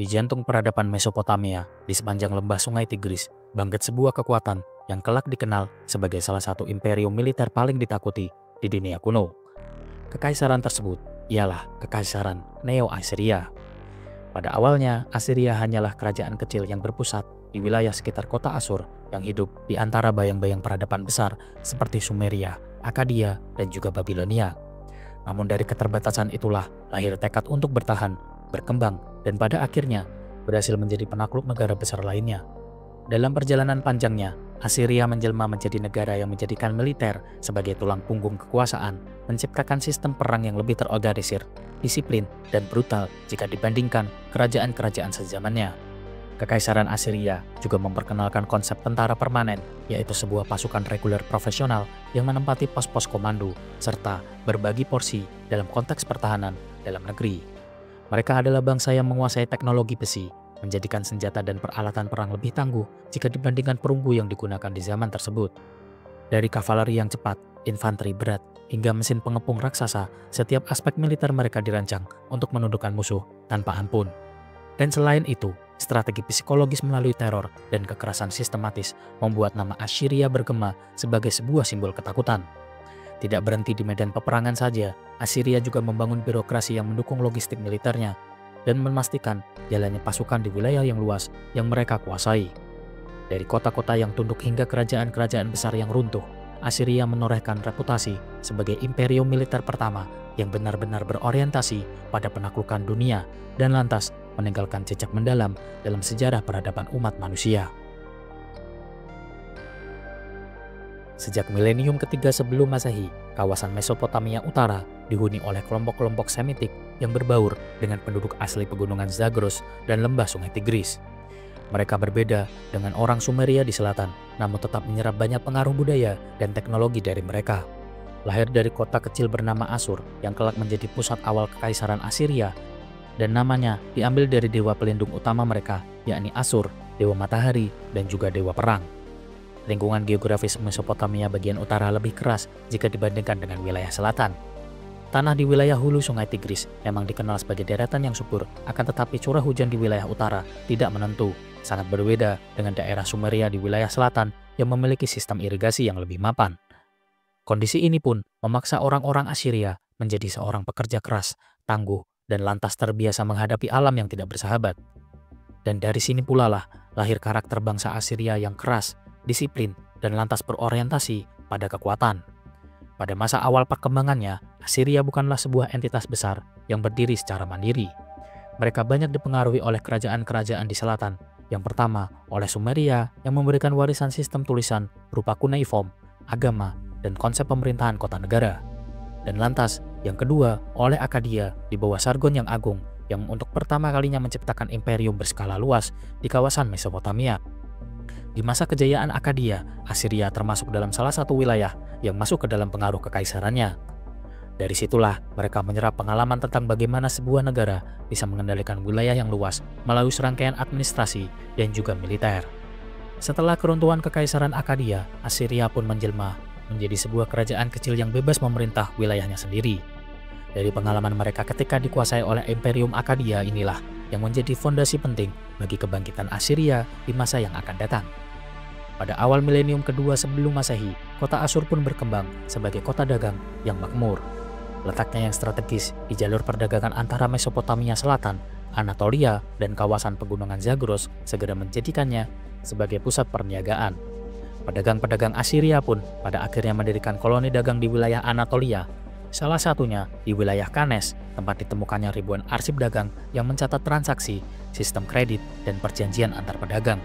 Di jantung peradaban Mesopotamia, di sepanjang lembah Sungai Tigris, bangkit sebuah kekuatan yang kelak dikenal sebagai salah satu imperium militer paling ditakuti di dunia kuno. Kekaisaran tersebut ialah Kekaisaran Neo-Assyria. Pada awalnya, Assyria hanyalah kerajaan kecil yang berpusat di wilayah sekitar kota Asur yang hidup di antara bayang-bayang peradaban besar seperti Sumeria, Akkadia, dan juga Babilonia. Namun dari keterbatasan itulah lahir tekad untuk bertahan, berkembang, dan pada akhirnya berhasil menjadi penakluk negara besar lainnya. Dalam perjalanan panjangnya, Assyria menjelma menjadi negara yang menjadikan militer sebagai tulang punggung kekuasaan, menciptakan sistem perang yang lebih terorganisir, disiplin, dan brutal jika dibandingkan kerajaan-kerajaan sezamannya. Kekaisaran Assyria juga memperkenalkan konsep tentara permanen, yaitu sebuah pasukan reguler profesional yang menempati pos-pos komando, serta berbagi porsi dalam konteks pertahanan dalam negeri. Mereka adalah bangsa yang menguasai teknologi besi, menjadikan senjata dan peralatan perang lebih tangguh jika dibandingkan perunggu yang digunakan di zaman tersebut. Dari kavaleri yang cepat, infanteri berat, hingga mesin pengepung raksasa, setiap aspek militer mereka dirancang untuk menundukkan musuh tanpa ampun. Dan selain itu, strategi psikologis melalui teror dan kekerasan sistematis membuat nama Assyria bergema sebagai sebuah simbol ketakutan. Tidak berhenti di medan peperangan saja, Assyria juga membangun birokrasi yang mendukung logistik militernya dan memastikan jalannya pasukan di wilayah yang luas yang mereka kuasai. Dari kota-kota yang tunduk hingga kerajaan-kerajaan besar yang runtuh, Assyria menorehkan reputasi sebagai imperium militer pertama yang benar-benar berorientasi pada penaklukan dunia dan lantas meninggalkan jejak mendalam dalam sejarah peradaban umat manusia. Sejak milenium ketiga sebelum Masehi, kawasan Mesopotamia Utara dihuni oleh kelompok-kelompok Semitik yang berbaur dengan penduduk asli pegunungan Zagros dan lembah Sungai Tigris. Mereka berbeda dengan orang Sumeria di selatan, namun tetap menyerap banyak pengaruh budaya dan teknologi dari mereka. Lahir dari kota kecil bernama Asur yang kelak menjadi pusat awal kekaisaran Assyria, dan namanya diambil dari dewa pelindung utama mereka, yakni Asur, dewa matahari, dan juga dewa perang. Lingkungan geografis Mesopotamia bagian utara lebih keras jika dibandingkan dengan wilayah selatan. Tanah di wilayah hulu Sungai Tigris memang dikenal sebagai deretan yang subur, akan tetapi curah hujan di wilayah utara tidak menentu, sangat berbeda dengan daerah Sumeria di wilayah selatan yang memiliki sistem irigasi yang lebih mapan. Kondisi ini pun memaksa orang-orang Assyria menjadi seorang pekerja keras, tangguh, dan lantas terbiasa menghadapi alam yang tidak bersahabat. Dan dari sini pula lah lahir karakter bangsa Assyria yang keras, disiplin, dan lantas berorientasi pada kekuatan. Pada masa awal perkembangannya, Assyria bukanlah sebuah entitas besar yang berdiri secara mandiri. Mereka banyak dipengaruhi oleh kerajaan-kerajaan di selatan. Yang pertama, oleh Sumeria yang memberikan warisan sistem tulisan berupa cuneiform, agama, dan konsep pemerintahan kota negara. Dan lantas, yang kedua, oleh Akkadia di bawah Sargon yang Agung yang untuk pertama kalinya menciptakan imperium berskala luas di kawasan Mesopotamia. Di masa kejayaan Akkadia, Assyria termasuk dalam salah satu wilayah yang masuk ke dalam pengaruh kekaisarannya. Dari situlah mereka menyerap pengalaman tentang bagaimana sebuah negara bisa mengendalikan wilayah yang luas melalui serangkaian administrasi dan juga militer. Setelah keruntuhan kekaisaran Akkadia, Assyria pun menjelma menjadi sebuah kerajaan kecil yang bebas memerintah wilayahnya sendiri. Dari pengalaman mereka ketika dikuasai oleh Imperium Akkadia inilah yang menjadi fondasi penting bagi kebangkitan Assyria di masa yang akan datang. Pada awal milenium kedua sebelum Masehi, kota Asur pun berkembang sebagai kota dagang yang makmur. Letaknya yang strategis di jalur perdagangan antara Mesopotamia Selatan, Anatolia, dan kawasan pegunungan Zagros segera menjadikannya sebagai pusat perniagaan. Pedagang-pedagang Assyria pun pada akhirnya mendirikan koloni dagang di wilayah Anatolia, salah satunya di wilayah Kanes, tempat ditemukannya ribuan arsip dagang yang mencatat transaksi, sistem kredit, dan perjanjian antar pedagang.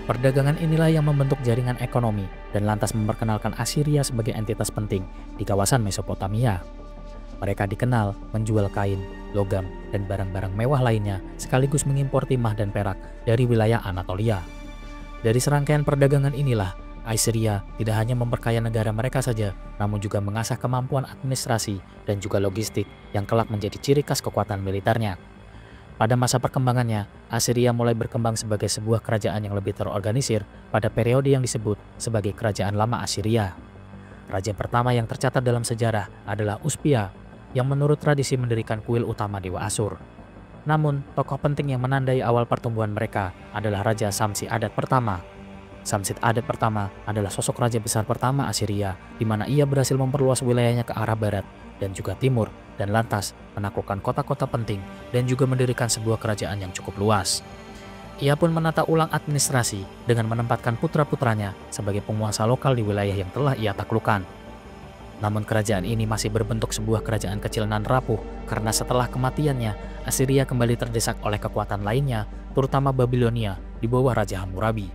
Perdagangan inilah yang membentuk jaringan ekonomi dan lantas memperkenalkan Assyria sebagai entitas penting di kawasan Mesopotamia. Mereka dikenal menjual kain, logam, dan barang-barang mewah lainnya sekaligus mengimpor timah dan perak dari wilayah Anatolia. Dari serangkaian perdagangan inilah, Assyria tidak hanya memperkaya negara mereka saja, namun juga mengasah kemampuan administrasi dan juga logistik yang kelak menjadi ciri khas kekuatan militernya. Pada masa perkembangannya, Assyria mulai berkembang sebagai sebuah kerajaan yang lebih terorganisir pada periode yang disebut sebagai Kerajaan Lama Assyria. Raja pertama yang tercatat dalam sejarah adalah Uspia, yang menurut tradisi mendirikan kuil utama Dewa Asur. Namun, tokoh penting yang menandai awal pertumbuhan mereka adalah Raja Samsi-Adad pertama. Samsid-Adad pertama adalah sosok raja besar pertama Assyria, di mana ia berhasil memperluas wilayahnya ke arah barat dan juga timur, dan lantas menaklukkan kota-kota penting dan juga mendirikan sebuah kerajaan yang cukup luas. Ia pun menata ulang administrasi dengan menempatkan putra-putranya sebagai penguasa lokal di wilayah yang telah ia taklukkan. Namun kerajaan ini masih berbentuk sebuah kerajaan kecil nan rapuh karena setelah kematiannya, Assyria kembali terdesak oleh kekuatan lainnya, terutama Babilonia di bawah Raja Hammurabi.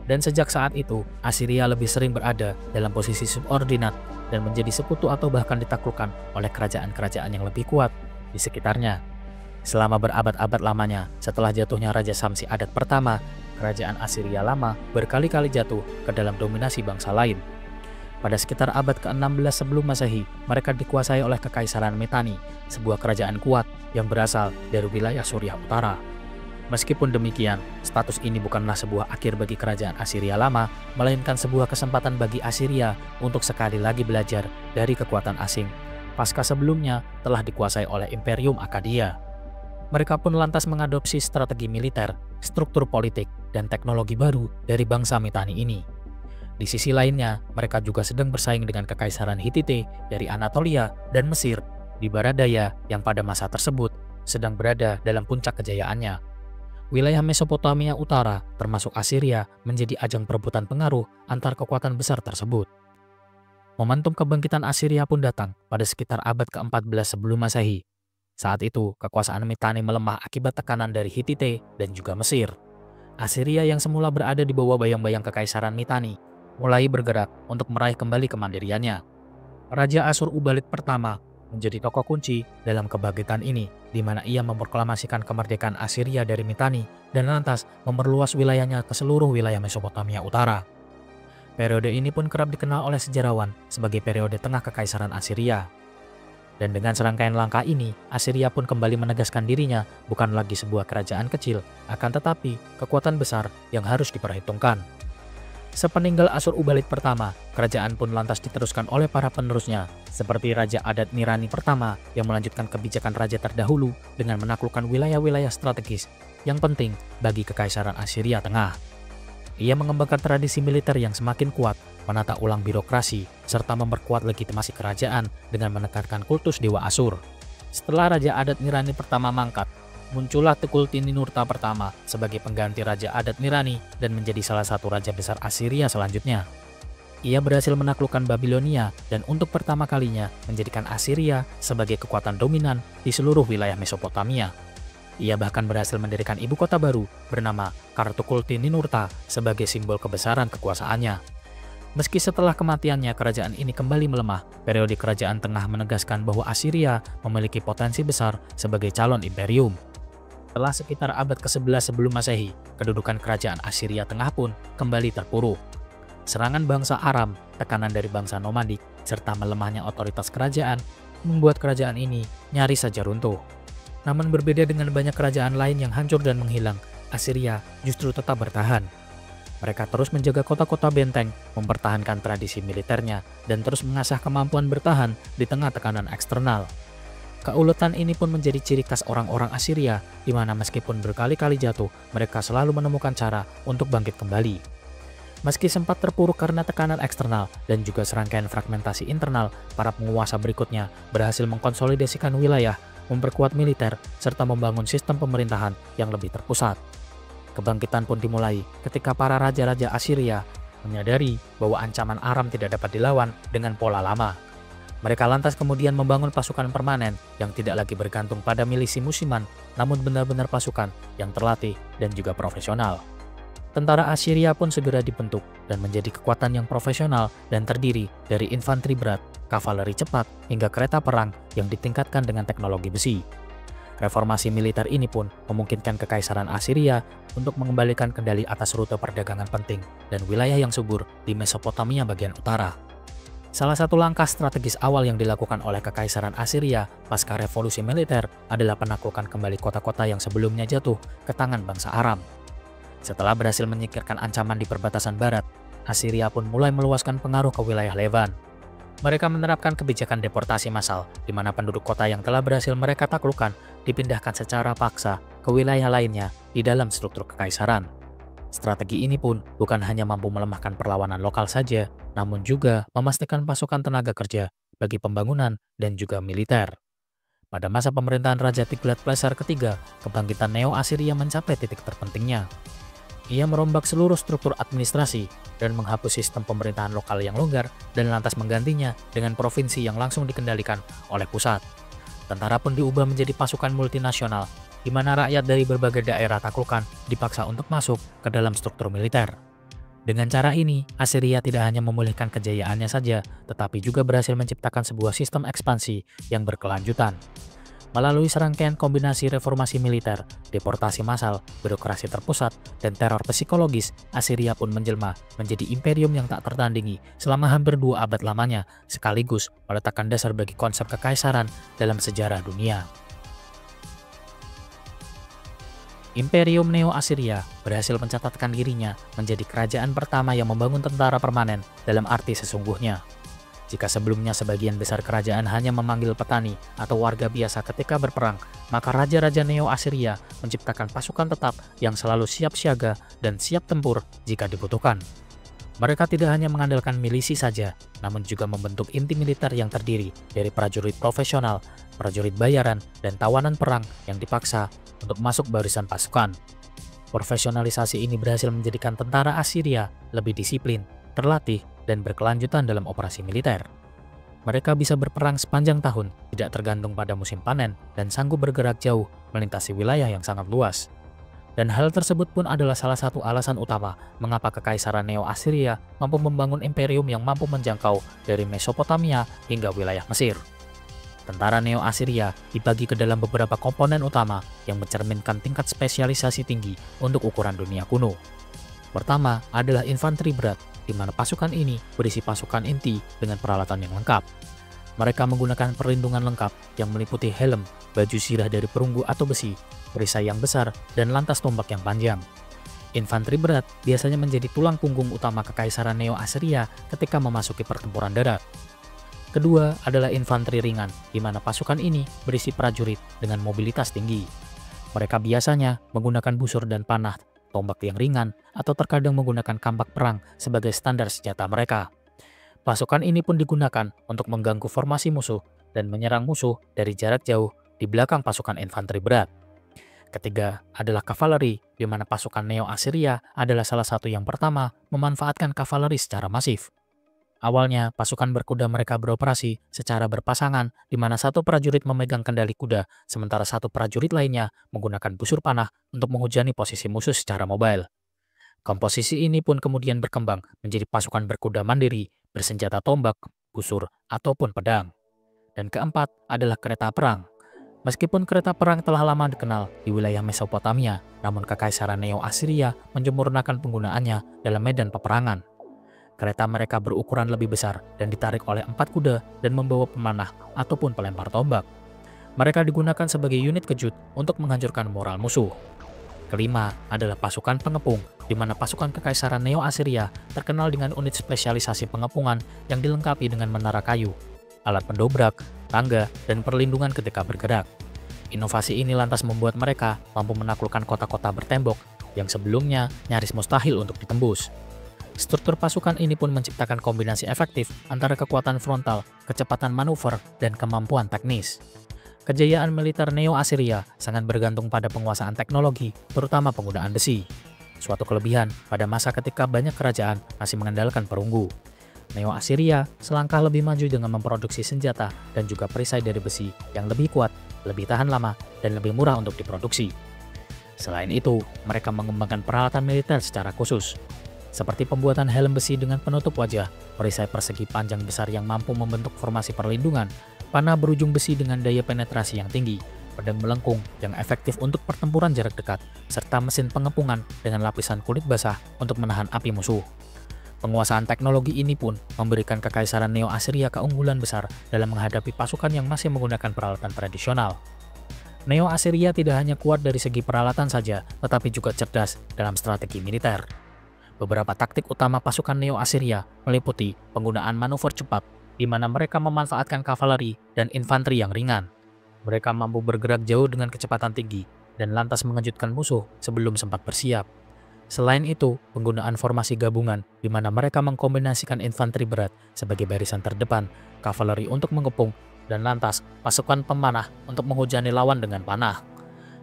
Dan sejak saat itu, Assyria lebih sering berada dalam posisi subordinat dan menjadi sekutu atau bahkan ditaklukkan oleh kerajaan-kerajaan yang lebih kuat di sekitarnya. Selama berabad-abad lamanya, setelah jatuhnya Raja Samsi-Adad pertama, kerajaan Assyria lama berkali-kali jatuh ke dalam dominasi bangsa lain. Pada sekitar abad ke-16 sebelum Masehi, mereka dikuasai oleh Kekaisaran Mitanni, sebuah kerajaan kuat yang berasal dari wilayah Suriah Utara. Meskipun demikian, status ini bukanlah sebuah akhir bagi kerajaan Assyria lama, melainkan sebuah kesempatan bagi Assyria untuk sekali lagi belajar dari kekuatan asing, pasca sebelumnya telah dikuasai oleh Imperium Akkadia. Mereka pun lantas mengadopsi strategi militer, struktur politik, dan teknologi baru dari bangsa Mitanni ini. Di sisi lainnya, mereka juga sedang bersaing dengan Kekaisaran Hittite dari Anatolia dan Mesir di Barat Daya yang pada masa tersebut sedang berada dalam puncak kejayaannya. Wilayah Mesopotamia Utara, termasuk Assyria, menjadi ajang perebutan pengaruh antar kekuatan besar tersebut. Momentum kebangkitan Assyria pun datang pada sekitar abad ke-14 sebelum Masehi. Saat itu, kekuasaan Mitanni melemah akibat tekanan dari Hittite dan juga Mesir. Assyria yang semula berada di bawah bayang-bayang Kekaisaran Mitanni mulai bergerak untuk meraih kembali kemandiriannya. Raja Assur-Ubalid pertama menjadi tokoh kunci dalam kebangkitan ini, di mana ia memproklamasikan kemerdekaan Assyria dari Mitanni dan lantas memperluas wilayahnya ke seluruh wilayah Mesopotamia Utara. Periode ini pun kerap dikenal oleh sejarawan sebagai periode tengah Kekaisaran Assyria. Dan dengan serangkaian langkah ini, Assyria pun kembali menegaskan dirinya bukan lagi sebuah kerajaan kecil, akan tetapi kekuatan besar yang harus diperhitungkan. Sepeninggal Assur-Ubalid pertama, kerajaan pun lantas diteruskan oleh para penerusnya, seperti Raja Adad Nirani pertama yang melanjutkan kebijakan raja terdahulu dengan menaklukkan wilayah-wilayah strategis yang penting bagi Kekaisaran Assyria Tengah. Ia mengembangkan tradisi militer yang semakin kuat, menata ulang birokrasi, serta memperkuat legitimasi kerajaan dengan menekankan kultus Dewa Asur. Setelah Raja Adad Nirani pertama mangkat, muncullah Tukulti-Ninurta pertama sebagai pengganti Raja Adad Nirani dan menjadi salah satu raja besar Assyria selanjutnya. Ia berhasil menaklukkan Babilonia dan untuk pertama kalinya menjadikan Assyria sebagai kekuatan dominan di seluruh wilayah Mesopotamia. Ia bahkan berhasil mendirikan ibu kota baru bernama Kartukulti-Ninurta sebagai simbol kebesaran kekuasaannya. Meski setelah kematiannya kerajaan ini kembali melemah, periode kerajaan tengah menegaskan bahwa Assyria memiliki potensi besar sebagai calon imperium. Setelah sekitar abad ke-11 sebelum Masehi, kedudukan kerajaan Assyria Tengah pun kembali terpuruk. Serangan bangsa Aram, tekanan dari bangsa nomadik, serta melemahnya otoritas kerajaan membuat kerajaan ini nyaris saja runtuh. Namun berbeda dengan banyak kerajaan lain yang hancur dan menghilang, Assyria justru tetap bertahan. Mereka terus menjaga kota-kota benteng, mempertahankan tradisi militernya, dan terus mengasah kemampuan bertahan di tengah tekanan eksternal. Keuletan ini pun menjadi ciri khas orang-orang Assyria, di mana meskipun berkali-kali jatuh, mereka selalu menemukan cara untuk bangkit kembali. Meski sempat terpuruk karena tekanan eksternal dan juga serangkaian fragmentasi internal, para penguasa berikutnya berhasil mengkonsolidasikan wilayah, memperkuat militer, serta membangun sistem pemerintahan yang lebih terpusat. Kebangkitan pun dimulai ketika para raja-raja Assyria menyadari bahwa ancaman Aram tidak dapat dilawan dengan pola lama. Mereka lantas kemudian membangun pasukan permanen yang tidak lagi bergantung pada milisi musiman, namun benar-benar pasukan yang terlatih dan juga profesional. Tentara Assyria pun segera dibentuk dan menjadi kekuatan yang profesional dan terdiri dari infanteri berat, kavaleri cepat, hingga kereta perang yang ditingkatkan dengan teknologi besi. Reformasi militer ini pun memungkinkan Kekaisaran Assyria untuk mengembalikan kendali atas rute perdagangan penting dan wilayah yang subur di Mesopotamia bagian utara. Salah satu langkah strategis awal yang dilakukan oleh Kekaisaran Assyria pasca revolusi militer adalah penaklukan kembali kota-kota yang sebelumnya jatuh ke tangan bangsa Aram. Setelah berhasil menyingkirkan ancaman di perbatasan barat, Assyria pun mulai meluaskan pengaruh ke wilayah Levan. Mereka menerapkan kebijakan deportasi massal, di mana penduduk kota yang telah berhasil mereka taklukkan dipindahkan secara paksa ke wilayah lainnya di dalam struktur kekaisaran. Strategi ini pun bukan hanya mampu melemahkan perlawanan lokal saja, namun juga memastikan pasukan tenaga kerja bagi pembangunan dan juga militer. Pada masa pemerintahan Raja Tiglat-Pileser ketiga, kebangkitan Neo-Assyria mencapai titik terpentingnya. Ia merombak seluruh struktur administrasi dan menghapus sistem pemerintahan lokal yang longgar dan lantas menggantinya dengan provinsi yang langsung dikendalikan oleh pusat. Tentara pun diubah menjadi pasukan multinasional, di mana rakyat dari berbagai daerah taklukan dipaksa untuk masuk ke dalam struktur militer. Dengan cara ini, Assyria tidak hanya memulihkan kejayaannya saja, tetapi juga berhasil menciptakan sebuah sistem ekspansi yang berkelanjutan. Melalui serangkaian kombinasi reformasi militer, deportasi massal, birokrasi terpusat, dan teror psikologis, Assyria pun menjelma menjadi imperium yang tak tertandingi selama hampir 2 abad lamanya, sekaligus meletakkan dasar bagi konsep kekaisaran dalam sejarah dunia. Imperium Neo-Assyria berhasil mencatatkan dirinya menjadi kerajaan pertama yang membangun tentara permanen dalam arti sesungguhnya. Jika sebelumnya sebagian besar kerajaan hanya memanggil petani atau warga biasa ketika berperang, maka raja-raja Neo-Assyria menciptakan pasukan tetap yang selalu siap siaga dan siap tempur jika dibutuhkan. Mereka tidak hanya mengandalkan milisi saja, namun juga membentuk inti militer yang terdiri dari prajurit profesional, prajurit bayaran, dan tawanan perang yang dipaksa untuk masuk barisan pasukan. Profesionalisasi ini berhasil menjadikan tentara Assyria lebih disiplin, terlatih, dan berkelanjutan dalam operasi militer. Mereka bisa berperang sepanjang tahun, tidak tergantung pada musim panen, dan sanggup bergerak jauh melintasi wilayah yang sangat luas. Dan hal tersebut pun adalah salah satu alasan utama mengapa kekaisaran Neo-Assyria mampu membangun imperium yang mampu menjangkau dari Mesopotamia hingga wilayah Mesir. Tentara Neo-Assyria dibagi ke dalam beberapa komponen utama yang mencerminkan tingkat spesialisasi tinggi untuk ukuran dunia kuno. Pertama adalah infanteri berat, di mana pasukan ini berisi pasukan inti dengan peralatan yang lengkap. Mereka menggunakan perlindungan lengkap yang meliputi helm, baju sirah dari perunggu atau besi, perisai yang besar, dan lantas tombak yang panjang. Infanteri berat biasanya menjadi tulang punggung utama kekaisaran Neo-Assyria ketika memasuki pertempuran darat. Kedua adalah infanteri ringan, di mana pasukan ini berisi prajurit dengan mobilitas tinggi. Mereka biasanya menggunakan busur dan panah, tombak yang ringan, atau terkadang menggunakan kampak perang sebagai standar senjata mereka. Pasukan ini pun digunakan untuk mengganggu formasi musuh dan menyerang musuh dari jarak jauh di belakang pasukan infanteri berat. Ketiga adalah kavaleri, di mana pasukan Neo-Assyria adalah salah satu yang pertama memanfaatkan kavaleri secara masif. Awalnya, pasukan berkuda mereka beroperasi secara berpasangan, di mana satu prajurit memegang kendali kuda, sementara satu prajurit lainnya menggunakan busur panah untuk menghujani posisi musuh secara mobile. Komposisi ini pun kemudian berkembang menjadi pasukan berkuda mandiri, bersenjata tombak, busur, ataupun pedang. Dan keempat adalah kereta perang. Meskipun kereta perang telah lama dikenal di wilayah Mesopotamia, namun kekaisaran Neo-Assyria menyempurnakan penggunaannya dalam medan peperangan. Kereta mereka berukuran lebih besar dan ditarik oleh 4 kuda dan membawa pemanah ataupun pelempar tombak. Mereka digunakan sebagai unit kejut untuk menghancurkan moral musuh. Kelima adalah pasukan pengepung, di mana pasukan kekaisaran Neo-Assyria terkenal dengan unit spesialisasi pengepungan yang dilengkapi dengan menara kayu, alat pendobrak, tangga, dan perlindungan ketika bergerak. Inovasi ini lantas membuat mereka mampu menaklukkan kota-kota bertembok yang sebelumnya nyaris mustahil untuk ditembus. Struktur pasukan ini pun menciptakan kombinasi efektif antara kekuatan frontal, kecepatan manuver, dan kemampuan teknis. Kejayaan militer Neo-Assyria sangat bergantung pada penguasaan teknologi, terutama penggunaan besi. Suatu kelebihan pada masa ketika banyak kerajaan masih mengandalkan perunggu. Neo-Assyria selangkah lebih maju dengan memproduksi senjata dan juga perisai dari besi yang lebih kuat, lebih tahan lama, dan lebih murah untuk diproduksi. Selain itu, mereka mengembangkan peralatan militer secara khusus, seperti pembuatan helm besi dengan penutup wajah, perisai persegi panjang besar yang mampu membentuk formasi perlindungan, panah berujung besi dengan daya penetrasi yang tinggi, pedang melengkung yang efektif untuk pertempuran jarak dekat, serta mesin pengepungan dengan lapisan kulit basah untuk menahan api musuh. Penguasaan teknologi ini pun memberikan kekaisaran Neo-Assyria keunggulan besar dalam menghadapi pasukan yang masih menggunakan peralatan tradisional. Neo-Assyria tidak hanya kuat dari segi peralatan saja, tetapi juga cerdas dalam strategi militer. Beberapa taktik utama pasukan Neo-Assyria meliputi penggunaan manuver cepat, di mana mereka memanfaatkan kavaleri dan infanteri yang ringan. Mereka mampu bergerak jauh dengan kecepatan tinggi dan lantas mengejutkan musuh sebelum sempat bersiap. Selain itu, penggunaan formasi gabungan di mana mereka mengkombinasikan infanteri berat sebagai barisan terdepan, kavaleri untuk mengepung, dan lantas pasukan pemanah untuk menghujani lawan dengan panah.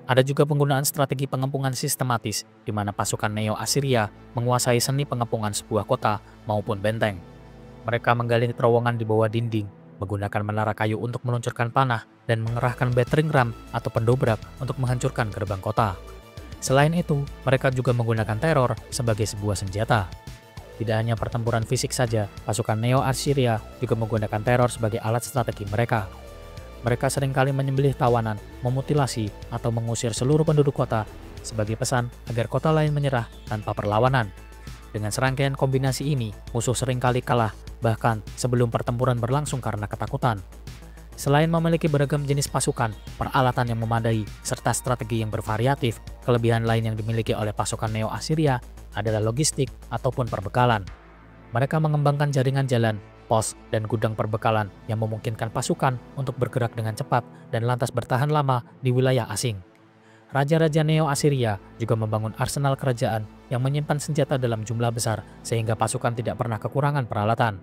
Ada juga penggunaan strategi pengepungan sistematis di mana pasukan Neo-Assyria menguasai seni pengepungan sebuah kota maupun benteng. Mereka menggali terowongan di bawah dinding, menggunakan menara kayu untuk meluncurkan panah, dan mengerahkan battering ram atau pendobrak untuk menghancurkan gerbang kota. Selain itu, mereka juga menggunakan teror sebagai sebuah senjata. Tidak hanya pertempuran fisik saja, pasukan Neo-Assyria juga menggunakan teror sebagai alat strategi mereka. Mereka seringkali menyembelih tawanan, memutilasi, atau mengusir seluruh penduduk kota sebagai pesan agar kota lain menyerah tanpa perlawanan. Dengan serangkaian kombinasi ini, musuh seringkali kalah, bahkan sebelum pertempuran berlangsung karena ketakutan. Selain memiliki beragam jenis pasukan, peralatan yang memadai, serta strategi yang bervariatif, kelebihan lain yang dimiliki oleh pasukan Neo-Assyria adalah logistik ataupun perbekalan. Mereka mengembangkan jaringan jalan, pos, dan gudang perbekalan yang memungkinkan pasukan untuk bergerak dengan cepat dan lantas bertahan lama di wilayah asing. Raja-raja Neo-Assyria juga membangun arsenal kerajaan yang menyimpan senjata dalam jumlah besar sehingga pasukan tidak pernah kekurangan peralatan.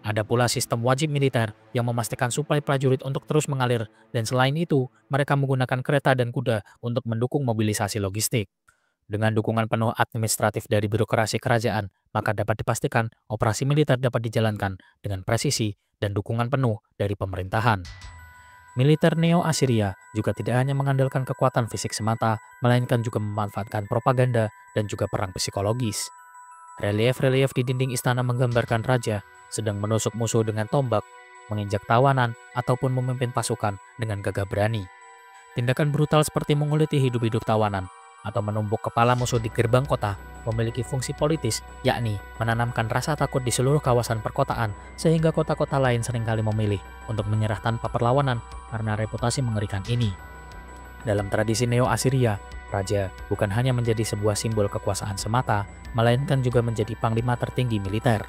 Ada pula sistem wajib militer yang memastikan suplai prajurit untuk terus mengalir, dan selain itu, mereka menggunakan kereta dan kuda untuk mendukung mobilisasi logistik. Dengan dukungan penuh administratif dari birokrasi kerajaan, maka dapat dipastikan operasi militer dapat dijalankan dengan presisi dan dukungan penuh dari pemerintahan. Militer Neo-Assyria juga tidak hanya mengandalkan kekuatan fisik semata, melainkan juga memanfaatkan propaganda dan juga perang psikologis. Relief-relief di dinding istana menggambarkan raja sedang menusuk musuh dengan tombak, menginjak tawanan, ataupun memimpin pasukan dengan gagah berani. Tindakan brutal seperti menguliti hidup-hidup tawanan atau menumbuk kepala musuh di gerbang kota memiliki fungsi politis, yakni menanamkan rasa takut di seluruh kawasan perkotaan sehingga kota-kota lain seringkali memilih untuk menyerah tanpa perlawanan karena reputasi mengerikan ini. Dalam tradisi Neo-Assyria, raja bukan hanya menjadi sebuah simbol kekuasaan semata, melainkan juga menjadi panglima tertinggi militer.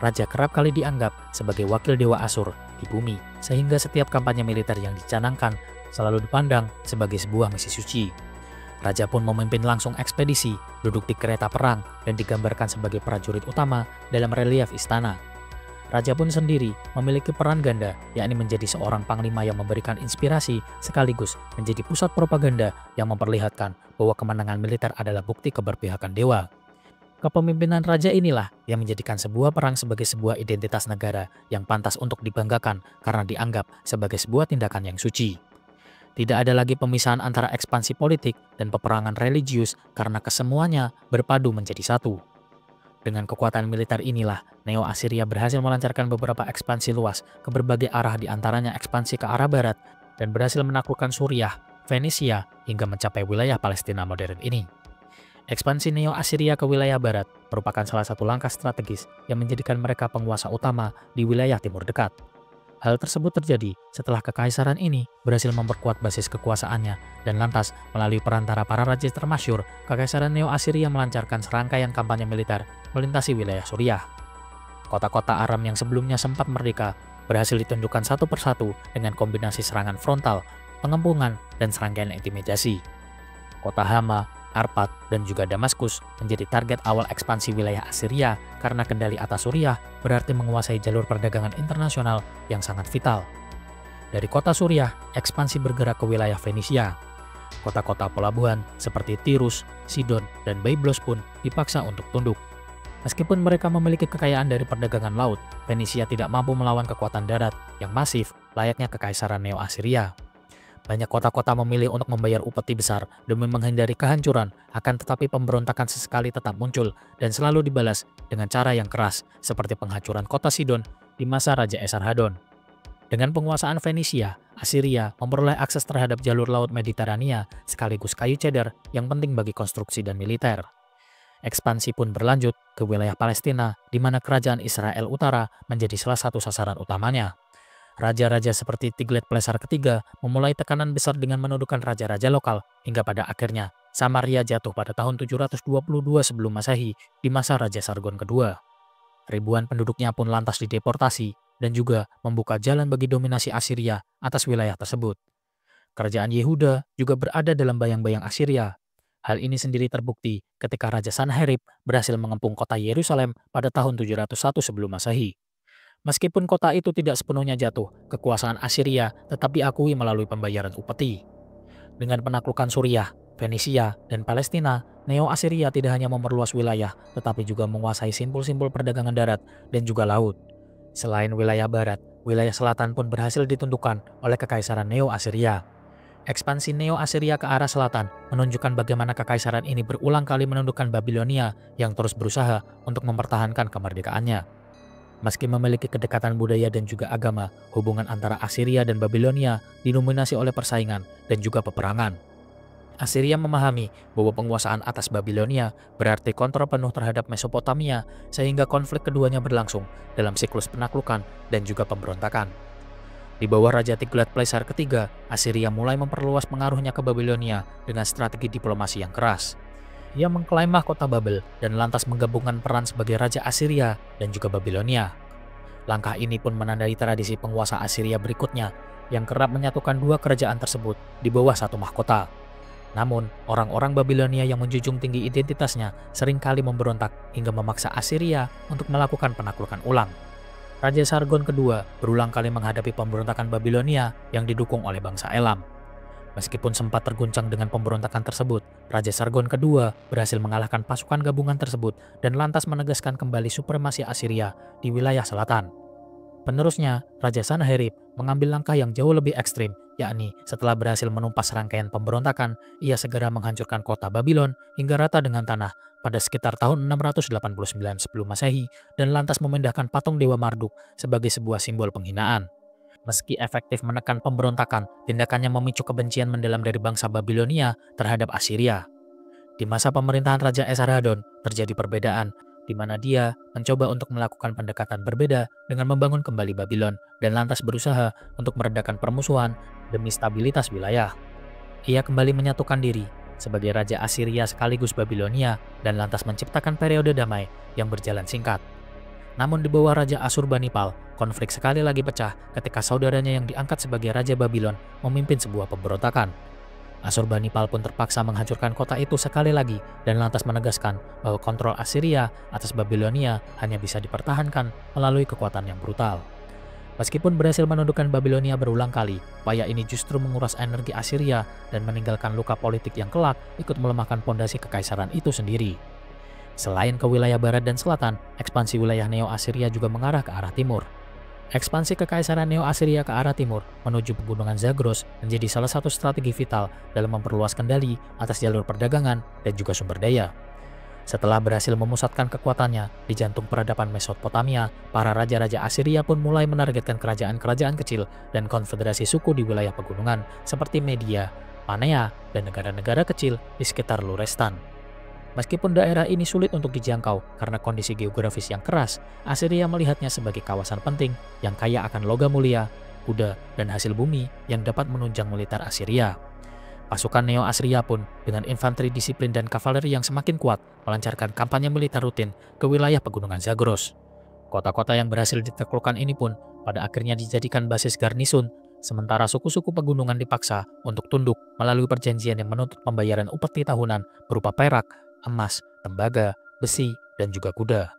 Raja kerap kali dianggap sebagai wakil dewa Asur di bumi, sehingga setiap kampanye militer yang dicanangkan selalu dipandang sebagai sebuah misi suci. Raja pun memimpin langsung ekspedisi, duduk di kereta perang, dan digambarkan sebagai prajurit utama dalam relief istana. Raja pun sendiri memiliki peran ganda, yakni menjadi seorang panglima yang memberikan inspirasi sekaligus menjadi pusat propaganda yang memperlihatkan bahwa kemenangan militer adalah bukti keberpihakan dewa. Kepemimpinan raja inilah yang menjadikan sebuah perang sebagai sebuah identitas negara yang pantas untuk dibanggakan karena dianggap sebagai sebuah tindakan yang suci. Tidak ada lagi pemisahan antara ekspansi politik dan peperangan religius karena kesemuanya berpadu menjadi satu. Dengan kekuatan militer inilah, Neo-Assyria berhasil melancarkan beberapa ekspansi luas ke berbagai arah, di antaranya ekspansi ke arah barat, dan berhasil menaklukkan Suriah, Fenisia, hingga mencapai wilayah Palestina modern ini. Ekspansi Neo-Assyria ke wilayah barat merupakan salah satu langkah strategis yang menjadikan mereka penguasa utama di wilayah timur dekat. Hal tersebut terjadi setelah kekaisaran ini berhasil memperkuat basis kekuasaannya, dan lantas melalui perantara para raja termasyhur, kekaisaran Neo-Assyria melancarkan serangkaian kampanye militer melintasi wilayah Suriah. Kota-kota Aram yang sebelumnya sempat merdeka berhasil ditundukkan satu persatu dengan kombinasi serangan frontal, pengepungan, dan serangkaian intimidasi. Kota Hama, Arpad, dan juga Damaskus menjadi target awal ekspansi wilayah Assyria karena kendali atas Suriah berarti menguasai jalur perdagangan internasional yang sangat vital. Dari kota Suriah, ekspansi bergerak ke wilayah Fenisia. Kota-kota pelabuhan seperti Tirus, Sidon, dan Byblos pun dipaksa untuk tunduk. Meskipun mereka memiliki kekayaan dari perdagangan laut, Fenisia tidak mampu melawan kekuatan darat yang masif layaknya kekaisaran Neo-Assyria. Banyak kota-kota memilih untuk membayar upeti besar demi menghindari kehancuran, akan tetapi pemberontakan sesekali tetap muncul dan selalu dibalas dengan cara yang keras, seperti penghancuran kota Sidon di masa Raja Esarhaddon. Dengan penguasaan Fenisia, Assyria memperoleh akses terhadap jalur laut Mediterania sekaligus kayu cedar yang penting bagi konstruksi dan militer. Ekspansi pun berlanjut ke wilayah Palestina, di mana kerajaan Israel Utara menjadi salah satu sasaran utamanya. Raja-raja seperti Tiglat-Pileser III memulai tekanan besar dengan menundukkan raja-raja lokal, hingga pada akhirnya Samaria jatuh pada tahun 722 sebelum Masehi di masa Raja Sargon II. Ribuan penduduknya pun lantas dideportasi, dan juga membuka jalan bagi dominasi Assyria atas wilayah tersebut. Kerajaan Yehuda juga berada dalam bayang-bayang Assyria. Hal ini sendiri terbukti ketika Raja Sanherib berhasil mengepung kota Yerusalem pada tahun 701 sebelum Masehi. Meskipun kota itu tidak sepenuhnya jatuh, kekuasaan Assyria tetap diakui melalui pembayaran upeti. Dengan penaklukan Suriah, Fenisia, dan Palestina, Neo-Assyria tidak hanya memperluas wilayah, tetapi juga menguasai simpul-simpul perdagangan darat dan juga laut. Selain wilayah barat, wilayah selatan pun berhasil ditundukkan oleh Kekaisaran Neo-Assyria. Ekspansi Neo-Assyria ke arah selatan menunjukkan bagaimana kekaisaran ini berulang kali menundukkan Babilonia yang terus berusaha untuk mempertahankan kemerdekaannya. Meski memiliki kedekatan budaya dan juga agama, hubungan antara Assyria dan Babilonia didominasi oleh persaingan dan juga peperangan. Assyria memahami bahwa penguasaan atas Babilonia berarti kontrol penuh terhadap Mesopotamia, sehingga konflik keduanya berlangsung dalam siklus penaklukan dan juga pemberontakan. Di bawah Raja Tiglat-Pileser ketiga, Assyria mulai memperluas pengaruhnya ke Babilonia dengan strategi diplomasi yang keras. Ia mengklaim mahkota Babel dan lantas menggabungkan peran sebagai Raja Assyria dan juga Babilonia. Langkah ini pun menandai tradisi penguasa Assyria berikutnya yang kerap menyatukan dua kerajaan tersebut di bawah satu mahkota. Namun, orang-orang Babilonia yang menjunjung tinggi identitasnya seringkali memberontak hingga memaksa Assyria untuk melakukan penaklukan ulang. Raja Sargon II berulang kali menghadapi pemberontakan Babilonia yang didukung oleh bangsa Elam. Meskipun sempat terguncang dengan pemberontakan tersebut, Raja Sargon II berhasil mengalahkan pasukan gabungan tersebut dan lantas menegaskan kembali supremasi Assyria di wilayah selatan. Penerusnya, Raja Sanherib mengambil langkah yang jauh lebih ekstrim, yakni setelah berhasil menumpas rangkaian pemberontakan, ia segera menghancurkan kota Babylon hingga rata dengan tanah pada sekitar tahun 689 sebelum Masehi dan lantas memindahkan patung Dewa Marduk sebagai sebuah simbol penghinaan. Meski efektif menekan pemberontakan, tindakannya memicu kebencian mendalam dari bangsa Babilonia terhadap Assyria. Di masa pemerintahan Raja Esarhaddon, terjadi perbedaan, di mana dia mencoba untuk melakukan pendekatan berbeda dengan membangun kembali Babylon dan lantas berusaha untuk meredakan permusuhan demi stabilitas wilayah. Ia kembali menyatukan diri sebagai Raja Assyria sekaligus Babilonia dan lantas menciptakan periode damai yang berjalan singkat. Namun di bawah Raja Asurbanipal, konflik sekali lagi pecah ketika saudaranya yang diangkat sebagai Raja Babylon memimpin sebuah pemberontakan. Asurbanipal pun terpaksa menghancurkan kota itu sekali lagi dan lantas menegaskan bahwa kontrol Assyria atas Babilonia hanya bisa dipertahankan melalui kekuatan yang brutal. Meskipun berhasil menundukkan Babilonia berulang kali, upaya ini justru menguras energi Assyria dan meninggalkan luka politik yang kelak ikut melemahkan pondasi kekaisaran itu sendiri. Selain ke wilayah barat dan selatan, ekspansi wilayah Neo-Assyria juga mengarah ke arah timur. Ekspansi kekaisaran Neo-Assyria ke arah timur menuju pegunungan Zagros menjadi salah satu strategi vital dalam memperluas kendali atas jalur perdagangan dan juga sumber daya. Setelah berhasil memusatkan kekuatannya di jantung peradaban Mesopotamia, para raja-raja Assyria pun mulai menargetkan kerajaan-kerajaan kecil dan konfederasi suku di wilayah pegunungan seperti Media, Panea, dan negara-negara kecil di sekitar Lurestan. Meskipun daerah ini sulit untuk dijangkau karena kondisi geografis yang keras, Assyria melihatnya sebagai kawasan penting yang kaya akan logam mulia, kuda, dan hasil bumi yang dapat menunjang militer Assyria. Pasukan Neo-Assyria pun dengan infanteri disiplin dan kavaleri yang semakin kuat melancarkan kampanye militer rutin ke wilayah pegunungan Zagros. Kota-kota yang berhasil ditaklukkan ini pun pada akhirnya dijadikan basis garnisun, sementara suku-suku pegunungan dipaksa untuk tunduk melalui perjanjian yang menuntut pembayaran upeti tahunan berupa perak, emas, tembaga, besi, dan juga kuda.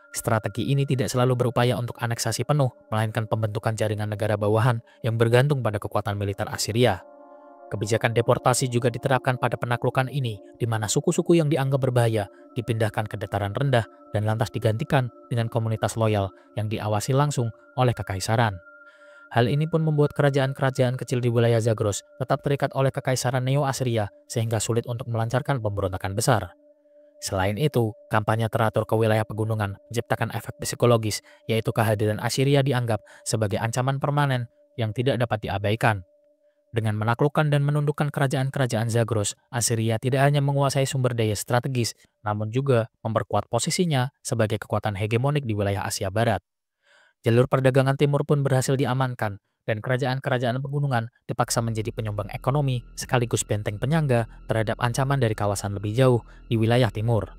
Strategi ini tidak selalu berupaya untuk aneksasi penuh, melainkan pembentukan jaringan negara bawahan yang bergantung pada kekuatan militer Assyria. Kebijakan deportasi juga diterapkan pada penaklukan ini, di mana suku-suku yang dianggap berbahaya dipindahkan ke dataran rendah dan lantas digantikan dengan komunitas loyal yang diawasi langsung oleh kekaisaran. Hal ini pun membuat kerajaan-kerajaan kecil di wilayah Zagros tetap terikat oleh kekaisaran Neo-Assyria sehingga sulit untuk melancarkan pemberontakan besar. Selain itu, kampanye teratur ke wilayah pegunungan menciptakan efek psikologis, yaitu kehadiran Assyria dianggap sebagai ancaman permanen yang tidak dapat diabaikan. Dengan menaklukkan dan menundukkan kerajaan-kerajaan Zagros, Assyria tidak hanya menguasai sumber daya strategis, namun juga memperkuat posisinya sebagai kekuatan hegemonik di wilayah Asia Barat. Jalur perdagangan timur pun berhasil diamankan, dan kerajaan-kerajaan pegunungan dipaksa menjadi penyumbang ekonomi sekaligus benteng penyangga terhadap ancaman dari kawasan lebih jauh di wilayah timur.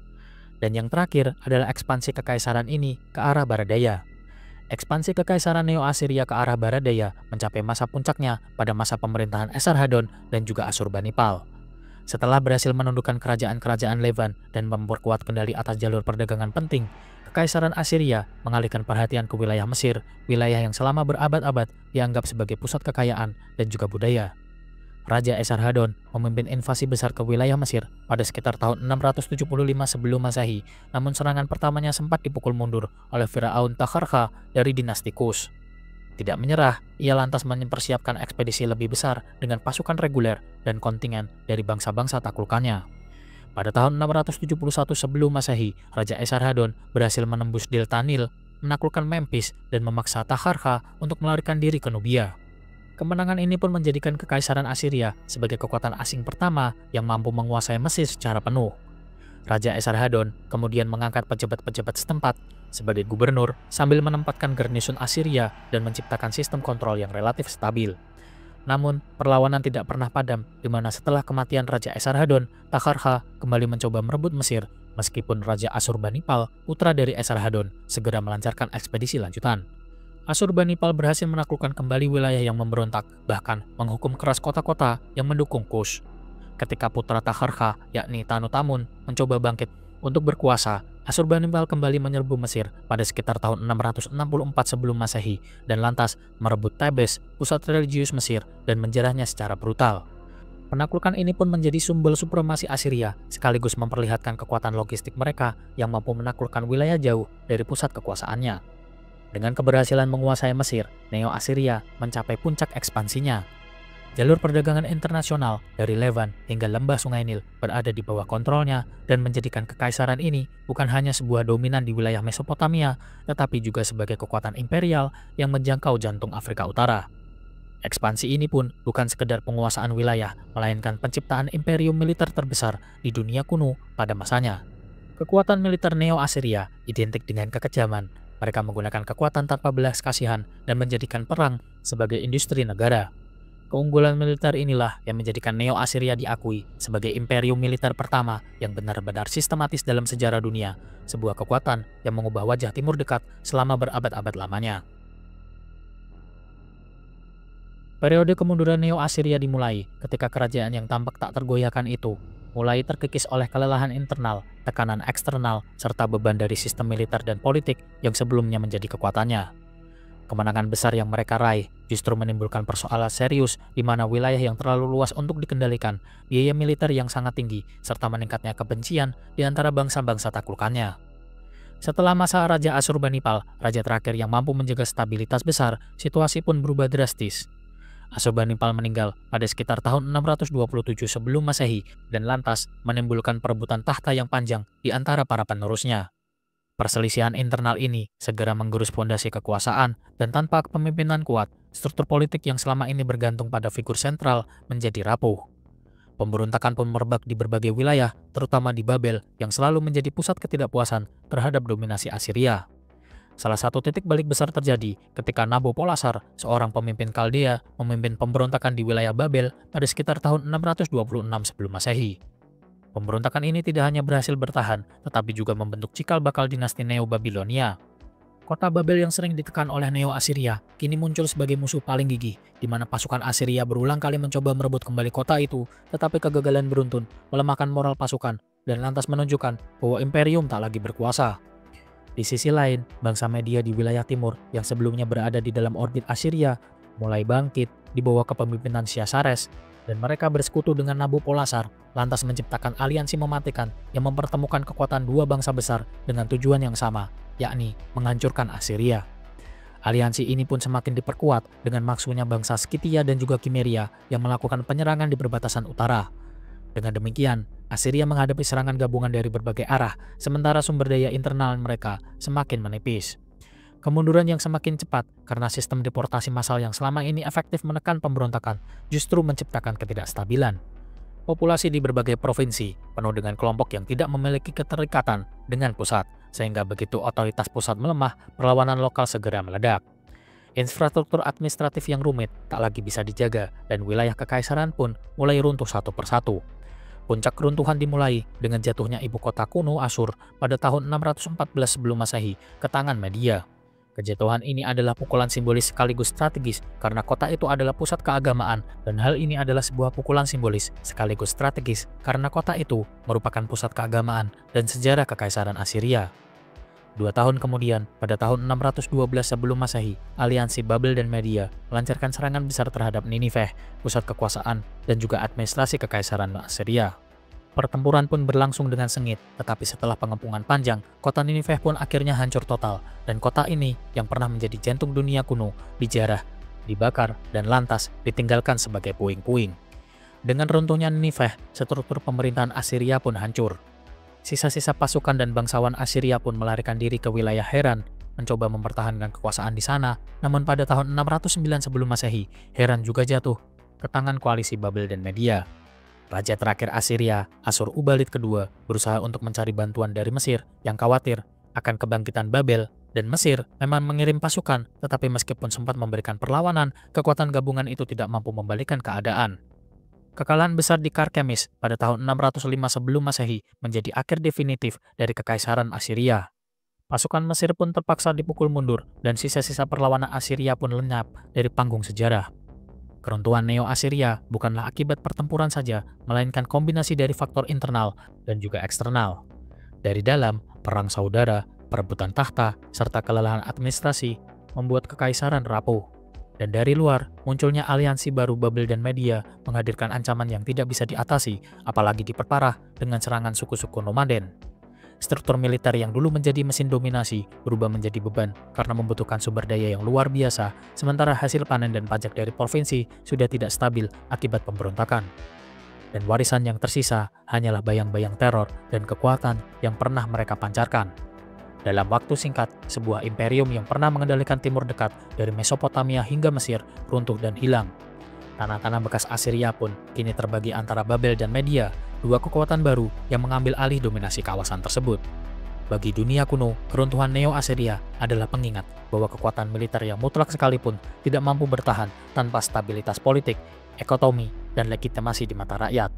Dan yang terakhir adalah ekspansi kekaisaran ini ke arah barat daya. Ekspansi Kekaisaran Neo-Assyria ke arah barat daya mencapai masa puncaknya pada masa pemerintahan Esarhaddon dan juga Asurbanipal. Setelah berhasil menundukkan kerajaan-kerajaan Levan dan memperkuat kendali atas jalur perdagangan penting, Kekaisaran Assyria mengalihkan perhatian ke wilayah Mesir, wilayah yang selama berabad-abad dianggap sebagai pusat kekayaan dan juga budaya. Raja Esarhaddon memimpin invasi besar ke wilayah Mesir pada sekitar tahun 675 sebelum Masehi, namun serangan pertamanya sempat dipukul mundur oleh Firaun Takharqa dari dinasti Kush. Tidak menyerah, ia lantas mempersiapkan ekspedisi lebih besar dengan pasukan reguler dan kontingen dari bangsa-bangsa taklukannya. Pada tahun 671 sebelum Masehi, Raja Esarhaddon berhasil menembus Delta Nil, menaklukkan Memphis, dan memaksa Takharqa untuk melarikan diri ke Nubia. Kemenangan ini pun menjadikan Kekaisaran Assyria sebagai kekuatan asing pertama yang mampu menguasai Mesir secara penuh. Raja Esarhaddon kemudian mengangkat pejabat-pejabat setempat sebagai gubernur sambil menempatkan garnison Assyria dan menciptakan sistem kontrol yang relatif stabil. Namun, perlawanan tidak pernah padam di mana setelah kematian Raja Esarhaddon, Takharqa kembali mencoba merebut Mesir meskipun Raja Asurbanipal, putra dari Esarhaddon, segera melancarkan ekspedisi lanjutan. Asurbanipal berhasil menaklukkan kembali wilayah yang memberontak, bahkan menghukum keras kota-kota yang mendukung Kush. Ketika putra Takharqa, yakni Tanutamun, mencoba bangkit untuk berkuasa, Asurbanipal kembali menyerbu Mesir pada sekitar tahun 664 sebelum Masehi dan lantas merebut Thebes, pusat religius Mesir, dan menjarahnya secara brutal. Penaklukan ini pun menjadi simbol supremasi Assyria, sekaligus memperlihatkan kekuatan logistik mereka yang mampu menaklukkan wilayah jauh dari pusat kekuasaannya. Dengan keberhasilan menguasai Mesir, Neo-Assyria mencapai puncak ekspansinya. Jalur perdagangan internasional dari Levan hingga lembah Sungai Nil berada di bawah kontrolnya dan menjadikan kekaisaran ini bukan hanya sebuah dominan di wilayah Mesopotamia, tetapi juga sebagai kekuatan imperial yang menjangkau jantung Afrika Utara. Ekspansi ini pun bukan sekedar penguasaan wilayah, melainkan penciptaan imperium militer terbesar di dunia kuno pada masanya. Kekuatan militer Neo-Assyria identik dengan kekejaman. Mereka menggunakan kekuatan tanpa belas kasihan dan menjadikan perang sebagai industri negara. Keunggulan militer inilah yang menjadikan Neo-Assyria diakui sebagai imperium militer pertama yang benar-benar sistematis dalam sejarah dunia, sebuah kekuatan yang mengubah wajah Timur Dekat selama berabad-abad lamanya. Periode kemunduran Neo-Assyria dimulai ketika kerajaan yang tampak tak tergoyahkan itu mulai terkikis oleh kelelahan internal, tekanan eksternal, serta beban dari sistem militer dan politik yang sebelumnya menjadi kekuatannya. Kemenangan besar yang mereka raih justru menimbulkan persoalan serius di mana wilayah yang terlalu luas untuk dikendalikan, biaya militer yang sangat tinggi, serta meningkatnya kebencian di antara bangsa-bangsa taklukannya. Setelah masa Raja Asurbanipal, raja terakhir yang mampu menjaga stabilitas besar, situasi pun berubah drastis. Asurbanipal meninggal pada sekitar tahun 627 sebelum Masehi dan lantas menimbulkan perebutan tahta yang panjang di antara para penerusnya. Perselisihan internal ini segera menggerus fondasi kekuasaan dan tanpa kepemimpinan kuat, struktur politik yang selama ini bergantung pada figur sentral menjadi rapuh. Pemberontakan pun merebak di berbagai wilayah, terutama di Babel yang selalu menjadi pusat ketidakpuasan terhadap dominasi Assyria. Salah satu titik balik besar terjadi ketika Nabopolassar, seorang pemimpin Kaldea, memimpin pemberontakan di wilayah Babel pada sekitar tahun 626 sebelum Masehi. Pemberontakan ini tidak hanya berhasil bertahan, tetapi juga membentuk cikal bakal dinasti Neo-Babilonia. Kota Babel yang sering ditekan oleh Neo-Assyria kini muncul sebagai musuh paling gigih, di mana pasukan Assyria berulang kali mencoba merebut kembali kota itu, tetapi kegagalan beruntun melemahkan moral pasukan dan lantas menunjukkan bahwa imperium tak lagi berkuasa. Di sisi lain, bangsa Media di wilayah timur yang sebelumnya berada di dalam orbit Assyria mulai bangkit di bawah kepemimpinan Syasares, dan mereka bersekutu dengan Nabopolassar, lantas menciptakan aliansi mematikan yang mempertemukan kekuatan dua bangsa besar dengan tujuan yang sama, yakni menghancurkan Assyria. Aliansi ini pun semakin diperkuat dengan maksudnya bangsa Skythia dan juga Kimeria yang melakukan penyerangan di perbatasan utara. Dengan demikian, Assyria menghadapi serangan gabungan dari berbagai arah, sementara sumber daya internal mereka semakin menipis. Kemunduran yang semakin cepat karena sistem deportasi massal yang selama ini efektif menekan pemberontakan justru menciptakan ketidakstabilan. Populasi di berbagai provinsi penuh dengan kelompok yang tidak memiliki keterikatan dengan pusat, sehingga begitu otoritas pusat melemah, perlawanan lokal segera meledak. Infrastruktur administratif yang rumit tak lagi bisa dijaga dan wilayah kekaisaran pun mulai runtuh satu persatu. Puncak keruntuhan dimulai dengan jatuhnya ibu kota kuno Asur pada tahun 614 sebelum Masehi ke tangan Media. Kejatuhan ini adalah pukulan simbolis sekaligus strategis karena kota itu adalah pusat keagamaan, dan hal ini adalah sebuah pukulan simbolis sekaligus strategis karena kota itu merupakan pusat keagamaan dan sejarah kekaisaran Assyria. 2 tahun kemudian, pada tahun 612 sebelum Masehi, aliansi Babel dan Media melancarkan serangan besar terhadap Niniveh, pusat kekuasaan dan juga administrasi kekaisaran Assyria. Pertempuran pun berlangsung dengan sengit, tetapi setelah pengepungan panjang, kota Niniveh pun akhirnya hancur total, dan kota ini yang pernah menjadi jantung dunia kuno dijarah, dibakar, dan lantas ditinggalkan sebagai puing-puing. Dengan runtuhnya Niniveh, struktur pemerintahan Assyria pun hancur. Sisa-sisa pasukan dan bangsawan Assyria pun melarikan diri ke wilayah Heran, mencoba mempertahankan kekuasaan di sana, namun pada tahun 609 sebelum Masehi, Heran juga jatuh ke tangan koalisi Babel dan Media. Raja terakhir Assyria, Assur-uballit II, berusaha untuk mencari bantuan dari Mesir yang khawatir akan kebangkitan Babel, dan Mesir memang mengirim pasukan, tetapi meskipun sempat memberikan perlawanan, kekuatan gabungan itu tidak mampu membalikkan keadaan. Kekalahan besar di Karkemis pada tahun 605 sebelum Masehi menjadi akhir definitif dari kekaisaran Assyria. Pasukan Mesir pun terpaksa dipukul mundur, dan sisa-sisa perlawanan Assyria pun lenyap dari panggung sejarah. Keruntuhan Neo-Assyria bukanlah akibat pertempuran saja, melainkan kombinasi dari faktor internal dan juga eksternal. Dari dalam, perang saudara, perebutan tahta, serta kelelahan administrasi membuat kekaisaran rapuh. Dan dari luar, munculnya aliansi baru Babel dan Media menghadirkan ancaman yang tidak bisa diatasi, apalagi diperparah dengan serangan suku-suku nomaden. Struktur militer yang dulu menjadi mesin dominasi berubah menjadi beban karena membutuhkan sumber daya yang luar biasa, sementara hasil panen dan pajak dari provinsi sudah tidak stabil akibat pemberontakan. Dan warisan yang tersisa hanyalah bayang-bayang teror dan kekuatan yang pernah mereka pancarkan. Dalam waktu singkat, sebuah imperium yang pernah mengendalikan Timur Dekat dari Mesopotamia hingga Mesir runtuh dan hilang. Tanah-tanah bekas Assyria pun kini terbagi antara Babel dan Media, dua kekuatan baru yang mengambil alih dominasi kawasan tersebut. Bagi dunia kuno, keruntuhan Neo-Assyria adalah pengingat bahwa kekuatan militer yang mutlak sekalipun tidak mampu bertahan tanpa stabilitas politik, ekonomi, dan legitimasi di mata rakyat.